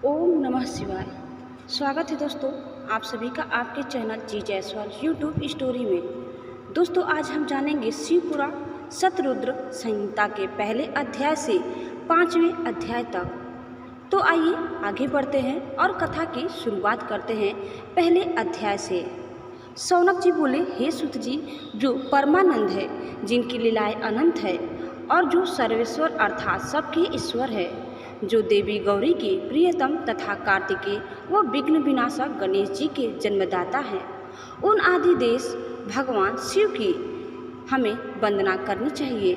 ओम नमः शिवाय। स्वागत है दोस्तों आप सभी का आपके चैनल जी जायसवाल यूट्यूब स्टोरी में। दोस्तों आज हम जानेंगे शिवपुराण शतरुद्र संहिता के पहले अध्याय से 5वें अध्याय तक। तो आइए आगे बढ़ते हैं और कथा की शुरुआत करते हैं पहले अध्याय से। शौनक जी बोले, हे सूत जी, जो परमानंद है, जिनकी लीलाएं अनंत है और जो सर्वेश्वर अर्थात सबके ईश्वर है, जो देवी गौरी के प्रियतम तथा कार्तिकेय व विघ्न विनाशक गणेश जी के जन्मदाता हैं, उन आदि देश भगवान शिव की हमें वंदना करनी चाहिए।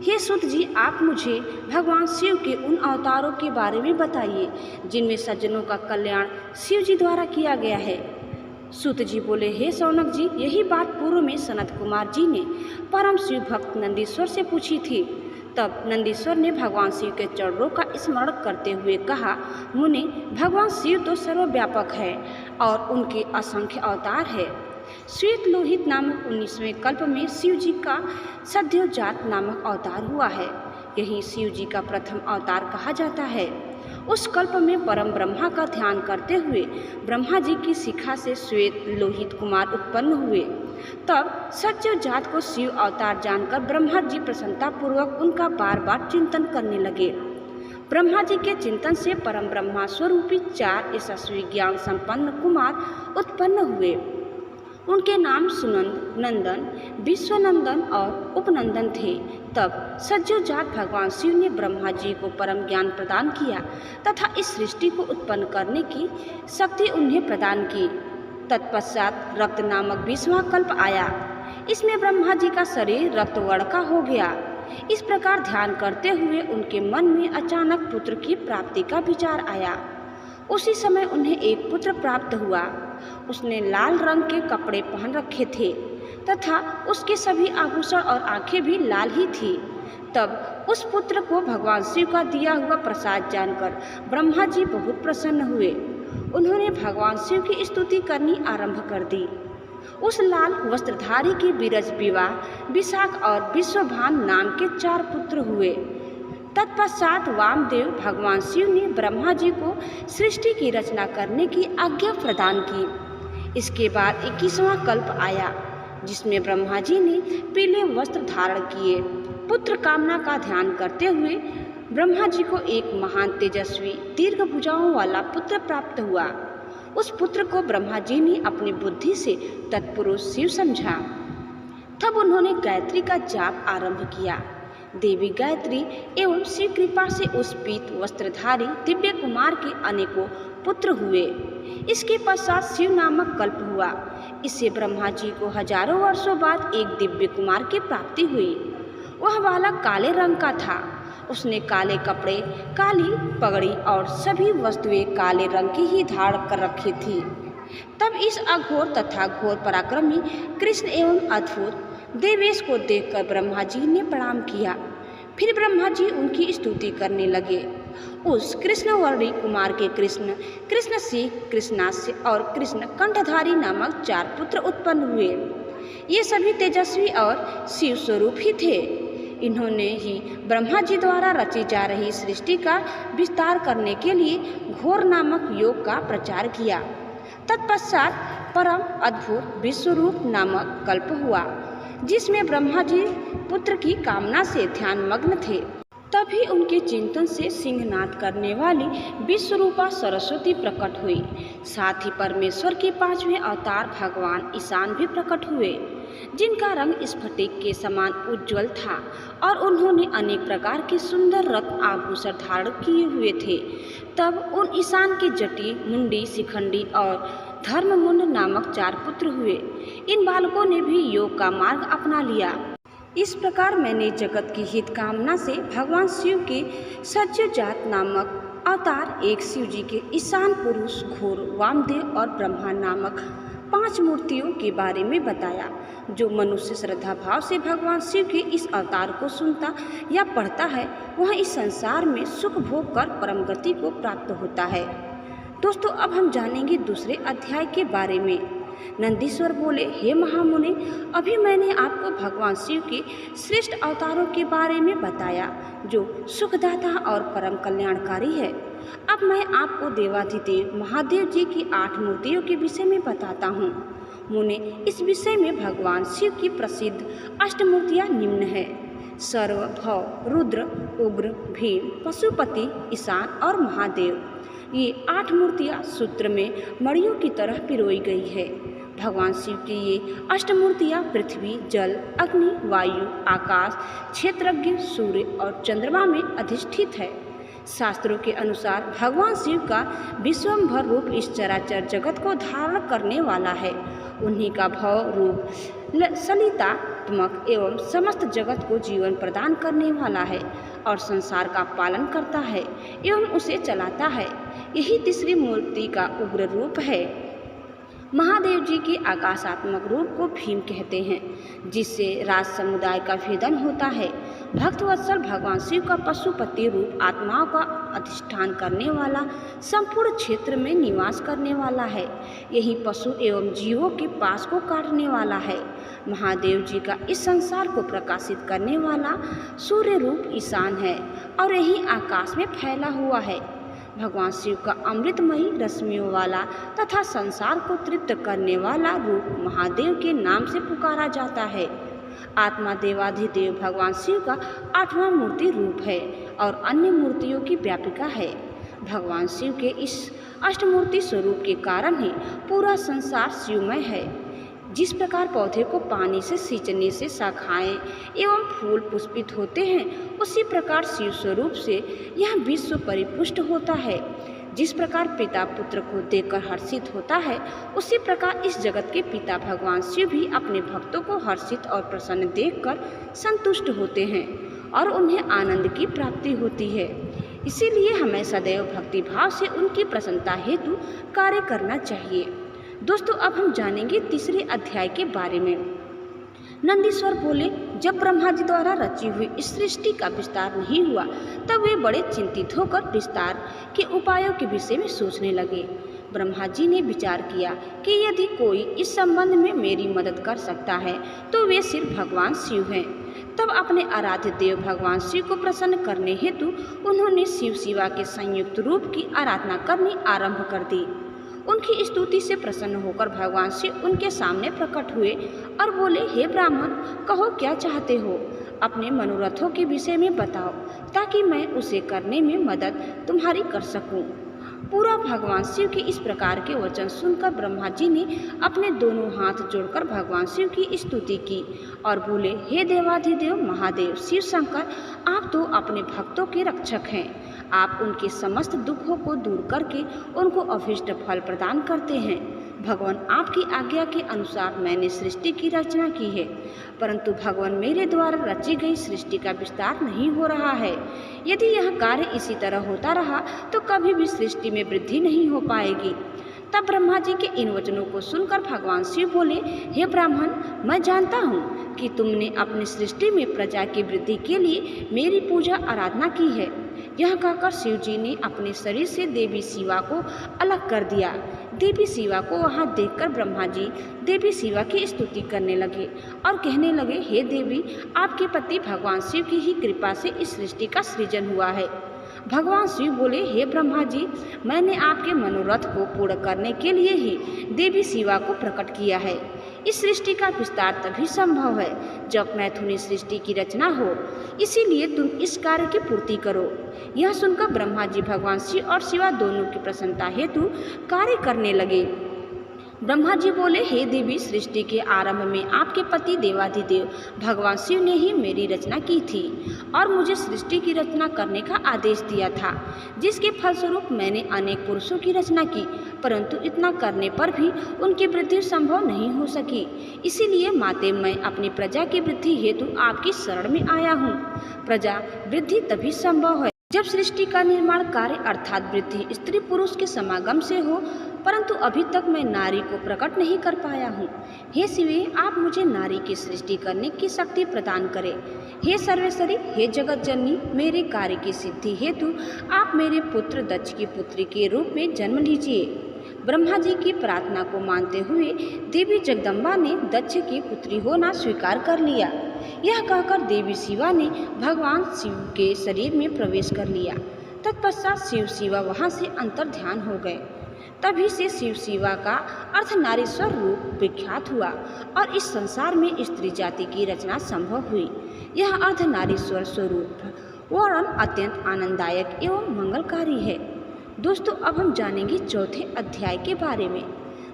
हे सूत जी, आप मुझे भगवान शिव के उन अवतारों के बारे में बताइए जिनमें सज्जनों का कल्याण शिव जी द्वारा किया गया है। सूत जी बोले, हे शौनक जी, यही बात पूर्व में सनत कुमार जी ने परम शिव भक्त नंदीश्वर से पूछी थी। तब नंदीश्वर ने भगवान शिव के चरणों का स्मरण करते हुए कहा, मुनि, भगवान शिव तो सर्वव्यापक है और उनके असंख्य अवतार है। श्वेत लोहित नामक 19वें कल्प में शिव जी का सद्योजात नामक अवतार हुआ है। यही शिव जी का प्रथम अवतार कहा जाता है। उस कल्प में परम ब्रह्मा का ध्यान करते हुए ब्रह्मा जी की शिखा से श्वेत लोहित कुमार उत्पन्न हुए। तब सद्योजात को शिव अवतार जानकर ब्रह्मा जी प्रसन्नतापूर्वक उनका बार बार चिंतन करने लगे। ब्रह्मा जी के चिंतन से परम ब्रह्मा स्वरूपी 4 यशस्वी ज्ञान संपन्न कुमार उत्पन्न हुए। उनके नाम सुनंद, नंदन, विश्वनंदन और उपनंदन थे। तब सद्योजात भगवान शिव ने ब्रह्मा जी को परम ज्ञान प्रदान किया तथा इस सृष्टि को उत्पन्न करने की शक्ति उन्हें प्रदान की। तत्पश्चात रक्त नामक 20वां कल्प आया। इसमें ब्रह्मा जी का शरीर रक्तवर्ण का हो गया। इस प्रकार ध्यान करते हुए उनके मन में अचानक पुत्र की प्राप्ति का विचार आया। उसी समय उन्हें एक पुत्र प्राप्त हुआ। उसने लाल रंग के कपड़े पहन रखे थे तथा उसके सभी आभूषण और आंखें भी लाल ही थी। तब उस पुत्र को भगवान शिव का दिया हुआ प्रसाद जानकर ब्रह्मा जी बहुत प्रसन्न हुए। उन्होंने भगवान शिव की स्तुति करनी आरंभ कर दी। उस लाल वस्त्रधारी के बीरज विवाह विशाख और विश्वभान नाम के 4 पुत्र हुए। तत्पश्चात वामदेव भगवान शिव ने ब्रह्मा जी को सृष्टि की रचना करने की आज्ञा प्रदान की। इसके बाद 21वां कल्प आया, जिसमें ब्रह्मा जी ने पीले वस्त्र धारण किए। पुत्र कामना का ध्यान करते हुए ब्रह्मा जी को एक महान तेजस्वी दीर्घ भुजाओं वाला पुत्र प्राप्त हुआ। उस पुत्र को ब्रह्मा जी ने अपनी बुद्धि से तत्पुरुष शिव समझा। तब उन्होंने गायत्री का जाप आरंभ किया। देवी गायत्री एवं शिव कृपा से उस पीत वस्त्रधारी दिव्य कुमार के अनेकों पुत्र हुए। इसके पश्चात शिव नामक कल्प हुआ। इससे ब्रह्मा जी को हजारों वर्षों बाद एक दिव्य कुमार की प्राप्ति हुई। वह बालक काले रंग का था। उसने काले कपड़े, काली पगड़ी और सभी वस्तुएं काले रंग की ही धारण कर रखी थी। तब इस अघोर तथा घोर पराक्रमी कृष्ण एवं अद्भुत देवेश को देखकर ब्रह्मा जी ने प्रणाम किया। फिर ब्रह्मा जी उनकी स्तुति करने लगे। उस कृष्णवर्णी कुमार के कृष्ण, कृष्ण सिंह, कृष्णास्य और कृष्ण कंठधारी नामक 4 पुत्र उत्पन्न हुए। ये सभी तेजस्वी और शिव स्वरूप ही थे। इन्होंने ही ब्रह्मा जी द्वारा रची जा रही सृष्टि का विस्तार करने के लिए घोर नामक योग का प्रचार किया। तत्पश्चात परम अद्भुत विश्वरूप नामक कल्प हुआ, जिसमें ब्रह्मा जी पुत्र की कामना से ध्यान मग्न थे। तभी उनके चिंतन से सिंहनाद करने वाली विश्वरूपा सरस्वती प्रकट हुई। साथ ही परमेश्वर के 5वें अवतार भगवान ईशान भी प्रकट हुए, जिनका रंग स्फटिक के समान उज्ज्वल था और उन्होंने अनेक प्रकार के सुंदर रत्न आभूषण धारण किए हुए थे। तब उन ईशान के जटी, मुंडी, शिखंडी और धर्ममुंड नामक 4 पुत्र हुए। इन बालकों ने भी योग का मार्ग अपना लिया। इस प्रकार मैंने जगत की हित कामना से भगवान शिव के सद्योजात नामक अवतार, एक शिव जी के ईशान पुरुष, घोर वामदेव और ब्रह्मा नामक 5 मूर्तियों के बारे में बताया। जो मनुष्य श्रद्धा भाव से भगवान शिव के इस अवतार को सुनता या पढ़ता है, वह इस संसार में सुख भोग कर परम गति को प्राप्त होता है। दोस्तों अब हम जानेंगे दूसरे अध्याय के बारे में। नंदीश्वर बोले, हे महामुनि, अभी मैंने आपको भगवान शिव के श्रेष्ठ अवतारों के बारे में बताया जो सुखदाता और परम कल्याणकारी है। अब मैं आपको देवाधिदेव महादेव जी की 8 मूर्तियों के विषय में बताता हूँ। मुने, इस विषय में भगवान शिव की प्रसिद्ध अष्टमूर्तियाँ निम्न है। सर्व, भव, रुद्र, उग्र, भीम, पशुपति, ईशान और महादेव। ये 8 मूर्तियाँ सूत्र में मणियों की तरह पिरोई गई है। भगवान शिव की ये अष्टमूर्तियाँ पृथ्वी, जल, अग्नि, वायु, आकाश, क्षेत्रज्ञ, सूर्य और चंद्रमा में अधिष्ठित है। शास्त्रों के अनुसार भगवान शिव का विश्वम्भर रूप इस चराचर जगत को धारण करने वाला है। उन्हीं का भव रूप सलितात्मक एवं समस्त जगत को जीवन प्रदान करने वाला है और संसार का पालन करता है एवं उसे चलाता है। यही तीसरी मूर्ति का उग्र रूप है। महादेव जी के आकाशात्मक रूप को भीम कहते हैं, जिससे राज समुदाय का भेदन होता है। भक्तवत्सल भगवान शिव का पशुपति रूप आत्माओं का अधिष्ठान करने वाला, संपूर्ण क्षेत्र में निवास करने वाला है। यही पशु एवं जीवों के पास को काटने वाला है। महादेव जी का इस संसार को प्रकाशित करने वाला सूर्य रूप ईशान है और यही आकाश में फैला हुआ है। भगवान शिव का अमृतमयी रश्मियों वाला तथा संसार को तृप्त करने वाला रूप महादेव के नाम से पुकारा जाता है। आत्मा देवाधिदेव भगवान शिव का 8वां मूर्ति रूप है और अन्य मूर्तियों की व्यापिका है। भगवान शिव के इस अष्टमूर्ति स्वरूप के कारण ही पूरा संसार शिवमय है। जिस प्रकार पौधे को पानी से सींचने से शाखाएं एवं फूल पुष्पित होते हैं, उसी प्रकार शिव स्वरूप से यह विश्व परिपुष्ट होता है। जिस प्रकार पिता पुत्र को देखकर हर्षित होता है, उसी प्रकार इस जगत के पिता भगवान शिव भी अपने भक्तों को हर्षित और प्रसन्न देखकर संतुष्ट होते हैं और उन्हें आनंद की प्राप्ति होती है। इसीलिए हमें सदैव भक्ति भाव से उनकी प्रसन्नता हेतु कार्य करना चाहिए। दोस्तों, अब हम जानेंगे तीसरे अध्याय के बारे में। नंदीश्वर बोले, जब ब्रह्मा जी द्वारा रची हुई इस सृष्टि का विस्तार नहीं हुआ, तब वे बड़े चिंतित होकर विस्तार के उपायों के विषय में सोचने लगे। ब्रह्मा जी ने विचार किया कि यदि कोई इस संबंध में मेरी मदद कर सकता है तो वे सिर्फ भगवान शिव हैं। तब अपने आराध्य देव भगवान शिव को प्रसन्न करने हेतु उन्होंने शिव शिवा के संयुक्त रूप की आराधना करनी आरंभ कर दी। उनकी स्तुति से प्रसन्न होकर भगवान शिव उनके सामने प्रकट हुए और बोले, हे ब्राह्मण, कहो क्या चाहते हो? अपने मनोरथों के विषय में बताओ ताकि मैं उसे करने में मदद तुम्हारी कर सकूं। पूरा भगवान शिव के इस प्रकार के वचन सुनकर ब्रह्मा जी ने अपने दोनों हाथ जोड़कर भगवान शिव की स्तुति की और बोले, हे देवाधिदेव महादेव शिव शंकर, आप तो अपने भक्तों के रक्षक हैं। आप उनके समस्त दुखों को दूर करके उनको अभीष्ट फल प्रदान करते हैं। भगवान, आपकी आज्ञा के अनुसार मैंने सृष्टि की रचना की है, परंतु भगवान मेरे द्वारा रची गई सृष्टि का विस्तार नहीं हो रहा है। यदि यह कार्य इसी तरह होता रहा तो कभी भी सृष्टि में वृद्धि नहीं हो पाएगी। तब ब्रह्मा जी के इन वचनों को सुनकर भगवान शिव बोले, हे ब्राह्मण, मैं जानता हूँ कि तुमने अपनी सृष्टि में प्रजा की वृद्धि के लिए मेरी पूजा आराधना की है। यह कहकर शिव जी ने अपने शरीर से देवी शिवा को अलग कर दिया। देवी शिवा को वहां देखकर ब्रह्मा जी देवी शिवा की स्तुति करने लगे और कहने लगे, हे देवी, आपके पति भगवान शिव की ही कृपा से इस सृष्टि का सृजन हुआ है। भगवान शिव बोले, हे ब्रह्मा जी, मैंने आपके मनोरथ को पूर्ण करने के लिए ही देवी शिवा को प्रकट किया है। इस सृष्टि का विस्तार तभी संभव है जब मैथुनी सृष्टि की रचना हो, इसीलिए तुम इस कार्य की पूर्ति करो। यह सुनकर ब्रह्मा जी भगवान शिव और शिवा दोनों की प्रसन्नता हेतु कार्य करने लगे। ब्रह्मा जी बोले, हे देवी, सृष्टि के आरंभ में आपके पति देवाधिदेव भगवान शिव ने ही मेरी रचना की थी और मुझे सृष्टि की रचना करने का आदेश दिया था, जिसके फलस्वरूप मैंने अनेक पुरुषों की रचना की, परंतु इतना करने पर भी उनकी वृद्धि संभव नहीं हो सकी। इसीलिए माते, मैं अपनी प्रजा की वृद्धि हेतु आपकी शरण में आया हूँ। प्रजा वृद्धि तभी संभव है जब सृष्टि का निर्माण कार्य अर्थात वृद्धि स्त्री पुरुष के समागम से हो, परंतु अभी तक मैं नारी को प्रकट नहीं कर पाया हूँ। हे शिवे, आप मुझे नारी की सृष्टि करने की शक्ति प्रदान करें। हे सर्वेश्वरी, हे जगत जननी, मेरे कार्य की सिद्धि हेतु आप मेरे पुत्र दक्ष की पुत्री के रूप में जन्म लीजिए। ब्रह्मा जी की प्रार्थना को मानते हुए देवी जगदम्बा ने दक्ष की पुत्री होना स्वीकार कर लिया। यह कहकर देवी शिवा ने भगवान शिव के शरीर में प्रवेश कर लिया। तत्पश्चात शिव शिवा वहाँ से अंतर्ध्यान हो गए। तभी से शिव शिवा का अर्धनारीश्वर रूप विख्यात हुआ और इस संसार में स्त्री जाति की रचना संभव हुई। यह अर्धनारीश्वर स्वरूप वर्णन अत्यंत आनंददायक एवं मंगलकारी है। दोस्तों, अब हम जानेंगे चौथे अध्याय के बारे में।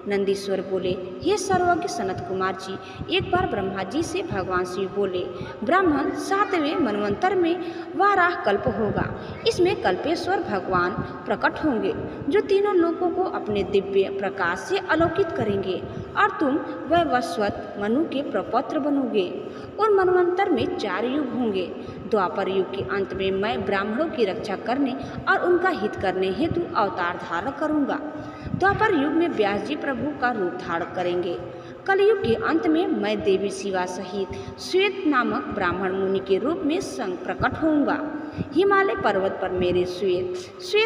नंदीश्वर बोले, हे सर्वज्ञ सनत कुमार जी, एक बार ब्रह्मा जी से भगवान शिव बोले, ब्राह्मण 7वें मनवंतर में वाराह कल्प होगा। इसमें कल्पेश्वर भगवान प्रकट होंगे जो तीनों लोगों को अपने दिव्य प्रकाश से अलौकित करेंगे और तुम वैवस्वत मनु के प्रपौत्र बनोगे। उन मनवंतर में 4 युग होंगे। द्वापर युग के अंत में मैं ब्राह्मणों की रक्षा करने और उनका हित करने हेतु अवतार धारण करूंगा। द्वापर युग में व्यास जी प्रभु का रूप धारण करेंगे। कलयुग के अंत में मैं देवी शिवा सहित श्वेत नामक ब्राह्मण मुनि के रूप में संग प्रकट होऊंगा। हिमालय पर्वत पर मेरे श्वेत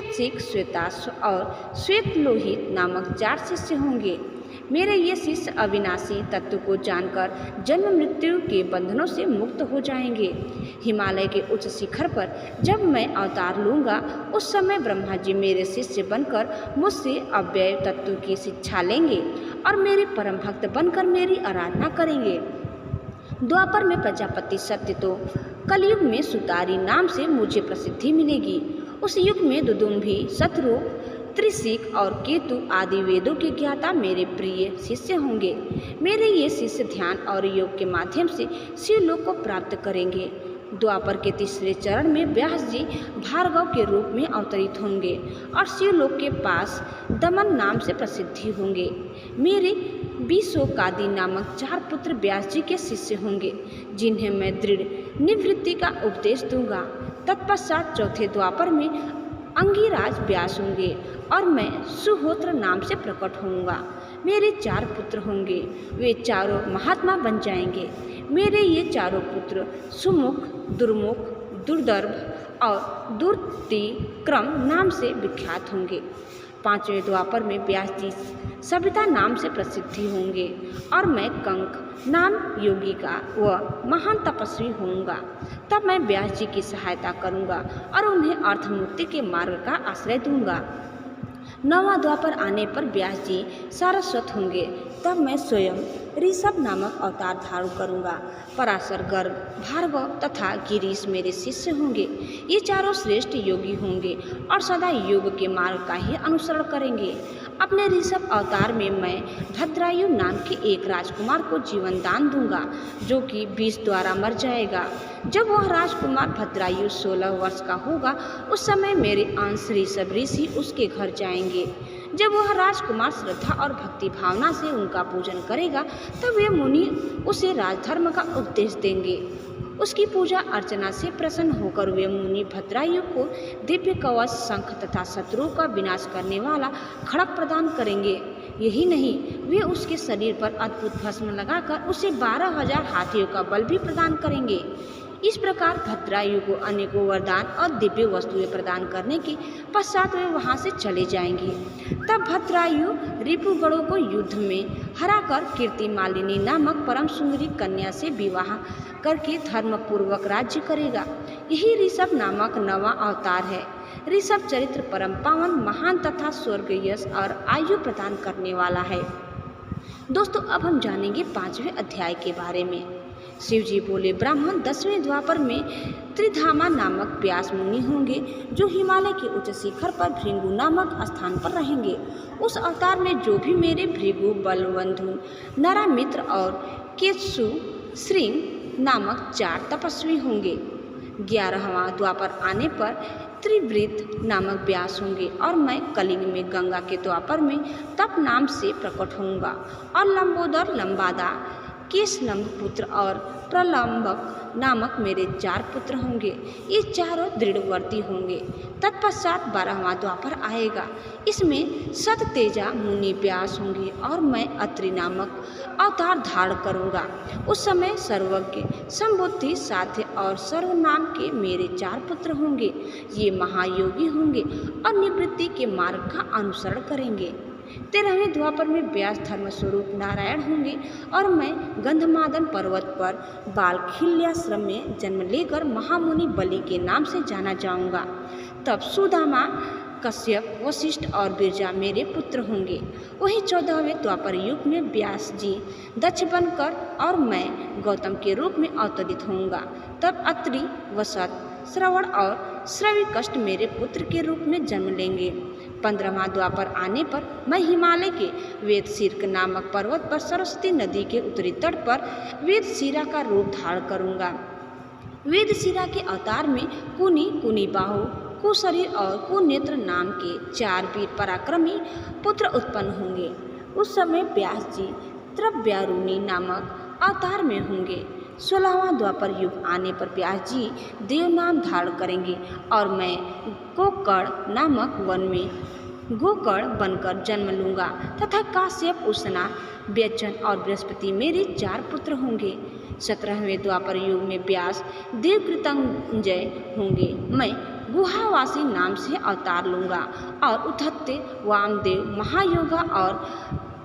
सिख, श्वेताश्व और श्वेत लोहित नामक 4 शिष्य होंगे। मेरे ये शिष्य अविनाशी तत्व को जानकर जन्म मृत्यु के बंधनों से मुक्त हो जाएंगे। हिमालय के उच्च शिखर पर जब मैं अवतार लूँगा, उस समय ब्रह्मा जी मेरे शिष्य बनकर मुझसे अव्यय तत्व की शिक्षा लेंगे और मेरे परम भक्त बनकर मेरी आराधना करेंगे। द्वापर में प्रजापति सत्य तो कलयुग में सुतारी नाम से मुझे प्रसिद्धि मिलेगी। उस युग में दुदुम्भी, शत्रु, त्रिशिक और केतु आदि वेदों के ज्ञाता मेरे प्रिय शिष्य होंगे। मेरे ये शिष्य ध्यान और योग के माध्यम से शिवलोक को प्राप्त करेंगे। द्वापर के 3रे चरण में व्यास जी भार्गव के रूप में अवतरित होंगे और शिवलोक के पास दमन नाम से प्रसिद्धि होंगे। मेरे विशोकादि नामक 4 पुत्र व्यास जी के शिष्य होंगे, जिन्हें मैं दृढ़ निवृत्ति का उपदेश दूंगा। तत्पश्चात चौथे द्वापर में अंगिराज व्यास होंगे और मैं सुहोत्र नाम से प्रकट होऊंगा। मेरे 4 पुत्र होंगे, वे चारों महात्मा बन जाएंगे। मेरे ये चारों पुत्र सुमुख, दुर्मुख, दुर्दर्भ और दुर्तिक्रम नाम से विख्यात होंगे। 5वें द्वापर में व्यास जी सविता नाम से प्रसिद्धि होंगे और मैं कंक नाम योगी का व महान तपस्वी होऊंगा। तब मैं व्यास जी की सहायता करूंगा और उन्हें अर्थमुक्ति के मार्ग का आश्रय दूंगा। 9वां द्वापर आने पर व्यास जी सारस्वत होंगे। तब मैं स्वयं ऋषभ नामक अवतार धारण करूंगा। पराशर, गर्ग, भार्गव तथा गिरीश मेरे शिष्य होंगे। ये चारों श्रेष्ठ योगी होंगे और सदा योग के मार्ग का ही अनुसरण करेंगे। अपने ऋषभ अवतार में मैं भद्रायु नाम के एक राजकुमार को जीवन दान दूंगा, जो कि विष द्वारा मर जाएगा। जब वह राजकुमार भद्रायु 16 वर्ष का होगा, उस समय मेरे अंश ऋषभ ऋषि उसके घर जाएंगे। जब वह राजकुमार श्रद्धा और भक्ति भावना से उनका पूजन करेगा, तब वे मुनि उसे राजधर्म का उपदेश देंगे। उसकी पूजा अर्चना से प्रसन्न होकर वे मुनि भद्रायु को दिव्य कवच, शंख तथा शत्रुओं का विनाश करने वाला खड़ग प्रदान करेंगे। यही नहीं, वे उसके शरीर पर अद्भुत भस्म लगाकर उसे 12,000 हाथियों का बल भी प्रदान करेंगे। इस प्रकार भद्रायु को अनेकों वरदान और दिव्य वस्तुएं प्रदान करने के पश्चात वे वहां से चले जाएंगे। तब भद्रायु रिपुगणों को युद्ध में हराकर कीर्तिमालिनी नामक परम सुंदरी कन्या से विवाह करके धर्मपूर्वक राज्य करेगा। यही ऋषभ नामक 9वां अवतार है। ऋषभ चरित्र परम पावन, महान तथा स्वर्ग यश और आयु प्रदान करने वाला है। दोस्तों, अब हम जानेंगे 5वें अध्याय के बारे में। शिव जी बोले, ब्राह्मण 10वें द्वापर में त्रिधामा नामक व्यास मुनि होंगे, जो हिमालय के उच्च शिखर पर भृगु नामक स्थान पर रहेंगे। उस अवतार में जो भी मेरे भृगु, बलबंधु, नरामित्र और केतु श्रृंग नामक 4 तपस्वी होंगे। 11वां द्वापर आने पर त्रिवृत नामक व्यास होंगे और मैं कलिंग में गंगा के द्वापर में तप नाम से प्रकट होऊंगा और लंबोदर, लंबादा, केशलंब पुत्र और प्रलंबक नामक मेरे 4 पुत्र होंगे। ये चारों दृढ़वर्ती होंगे। तत्पश्चात 12वां द्वापर आएगा। इसमें सततेजा मुनि व्यास होंगे और मैं अत्रि नामक अवतार धारण करूंगा। उस समय सर्वज्ञ, समबुद्धि, साध्य और सर्व नाम के मेरे 4 पुत्र होंगे। ये महायोगी होंगे और निवृत्ति के मार्ग का अनुसरण करेंगे। 13वें द्वापर में व्यास धर्मस्वरूप नारायण होंगे और मैं गंधमादन पर्वत पर बालखिल्याश्रम में जन्म लेकर महामुनि बलि के नाम से जाना जाऊंगा। तब सुदामा, कश्यप, वशिष्ठ और बिरजा मेरे पुत्र होंगे। वही 14वें द्वापर युग में व्यास जी दक्ष बनकर और मैं गौतम के रूप में अवतरित होऊंगा। तब अत्रि, वसत, श्रवण और श्रविकष्ट मेरे पुत्र के रूप में जन्म लेंगे। 15वां द्वापर आने पर मैं हिमालय के वेदशीर्क नामक पर्वत पर सरस्वती नदी के उत्तरी तट पर वेदशिरा का रूप धारण करूंगा। वेदशिरा के अवतार में कुनी बाहु, कुशरीर और कुनेत्र नाम के 4 वीर पराक्रमी पुत्र उत्पन्न होंगे। उस समय व्यास जी त्रव्यारुणी नामक अवतार में होंगे। 16वां द्वापर युग आने पर व्यास जी देव नाम धारण करेंगे और मैं गोकर्ण नामक वन में गोकर्ण बनकर जन्म लूंगा तथा काश्यप, उष्णा, व्यचन और बृहस्पति मेरे 4 पुत्र होंगे। 17वें द्वापर युग में व्यास देवकृतंजय होंगे। मैं गुहावासी नाम से अवतार लूंगा और उद्धत्ते, वामदेव, महायोगा और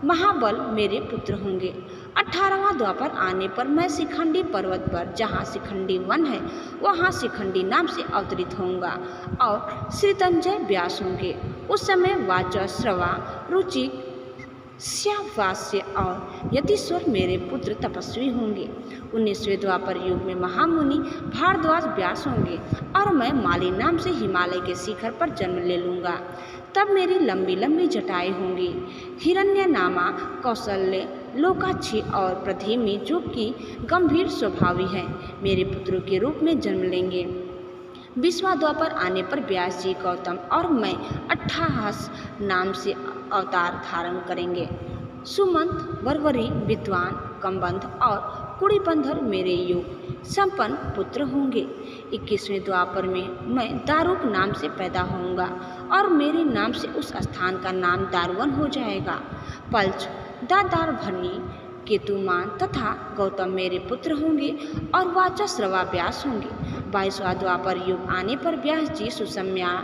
महाबल मेरे पुत्र होंगे। 18वां द्वापर आने पर मैं शिखंडी पर्वत पर, जहाँ शिखंडी वन है, वहाँ शिखंडी नाम से अवतरित होऊंगा और श्रीतंजय व्यास होंगे। उस समय वाचा, श्रवा, रुचि, श्यावास्य और यतीश्वर मेरे पुत्र तपस्वी होंगे। 19वें द्वापर युग में महामुनि भारद्वाज व्यास होंगे और मैं माली नाम से हिमालय के शिखर पर जन्म ले लूँगा। तब मेरी लंबी लंबी जटाएं होंगी। हिरण्यनामा, कौशल्य, लोकाक्षी और प्रधिमी, जो कि गंभीर स्वभावी हैं, मेरे पुत्रों के रूप में जन्म लेंगे। 20वां द्वापर आने पर व्यास जी, गौतम और मैं अट्ठाहस नाम से अवतार धारण करेंगे। सुमंत, वरवरी, विद्वान, कम्बंध और कुड़ीबंधर मेरे युग संपन्न पुत्र होंगे। 21वें द्वापर में मैं दारुक नाम से पैदा होऊंगा और मेरे नाम से उस स्थान का नाम दारुवन हो जाएगा। पल्च, दादार भरनी, केतुमान तथा गौतम मेरे पुत्र होंगे और वाचा, श्रवा व्यास होंगे। 22वां द्वापर युग आने पर व्यास जी सुसम्या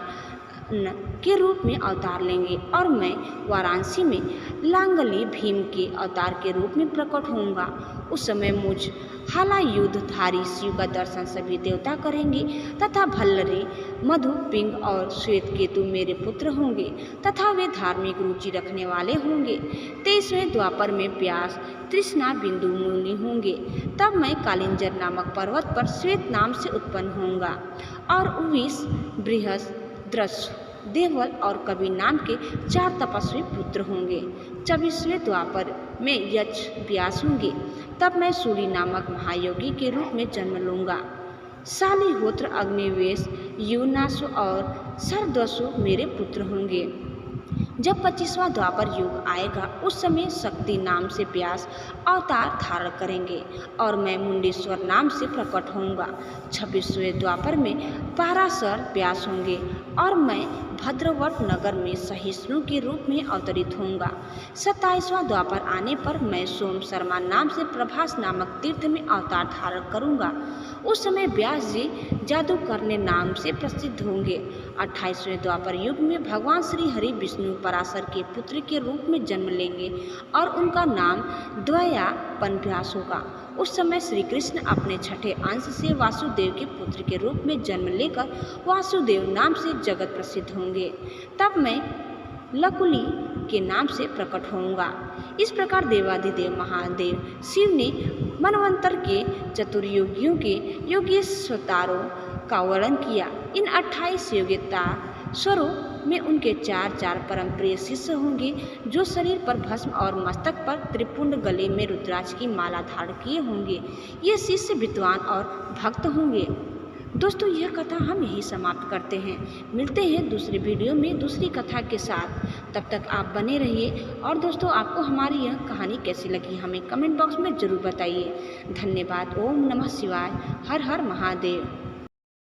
के रूप में अवतार लेंगे और मैं वाराणसी में लांगली भीम के अवतार के रूप में प्रकट होऊंगा। उस समय मुझ हलायुधधारी शिव का दर्शन सभी देवता करेंगे तथा भल्लरी, मधु, पिंग और श्वेत केतु मेरे पुत्र होंगे तथा वे धार्मिक रुचि रखने वाले होंगे। 23वें द्वापर में व्यास, तृष्णा, बिंदु मुनि होंगे। तब मैं कालिंजर नामक पर्वत पर श्वेत नाम से उत्पन्न होऊंगा और उविस, बृहस, द्रश, देवल और कवि नाम के 4 तपस्वी पुत्र होंगे। 24वें द्वापर में यक्ष व्यास होंगे। तब मैं सूरी नामक महायोगी के रूप में जन्म लूंगा। शालिहोत्र, अग्निवेश, युनासु और सरद्वसु मेरे पुत्र होंगे। जब 25वां द्वापर युग आएगा उस समय शक्ति नाम से व्यास अवतार धारण करेंगे और मैं मुंडेश्वर नाम से प्रकट होऊंगा। 26वें द्वापर में पाराशर व्यास होंगे और मैं भद्रवट नगर में सहिष्णु के रूप में अवतरित होऊंगा। 27वां द्वापर आने पर मैं सोम शर्मा नाम से प्रभास नामक तीर्थ में अवतार धारण करूंगा। उस समय व्यास जी जादू करने नाम से प्रसिद्ध होंगे। 28वें द्वापर युग में भगवान श्री हरि विष्णु पराशर के पुत्र के रूप में जन्म लेंगे और उनका नाम द्वयापनव्यास होगा। उस समय श्री कृष्ण अपने छठे अंश से वासुदेव के पुत्र के रूप में जन्म लेकर वासुदेव नाम से जगत प्रसिद्ध होंगे। तब मैं लकुली के नाम से प्रकट होऊंगा। इस प्रकार देवाधिदेव महादेव शिव ने मनवंतर के चतुर्युगियों के योगेश्वतारों का वर्णन किया। इन 28 योग्यता स्वरूप में उनके 4 परम प्रिय शिष्य होंगे जो शरीर पर भस्म और मस्तक पर त्रिपुंड, गले में रुद्राक्ष की माला धारण किए होंगे। ये शिष्य विद्वान और भक्त होंगे। दोस्तों, यह कथा हम यही समाप्त करते हैं। मिलते हैं दूसरे वीडियो में दूसरी कथा के साथ। तब तक आप बने रहिए और दोस्तों, आपको हमारी यह कहानी कैसी लगी हमें कमेंट बॉक्स में ज़रूर बताइए। धन्यवाद। ओम नमः शिवाय। हर हर महादेव।